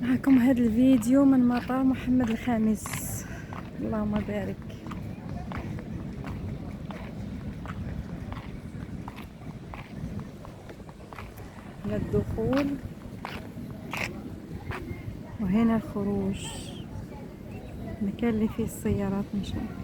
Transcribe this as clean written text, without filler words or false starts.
معكم هذا الفيديو من مطار محمد الخامس. اللهم بارك. هنا الدخول وهنا الخروج، المكان اللي فيه السيارات ان شاء الله.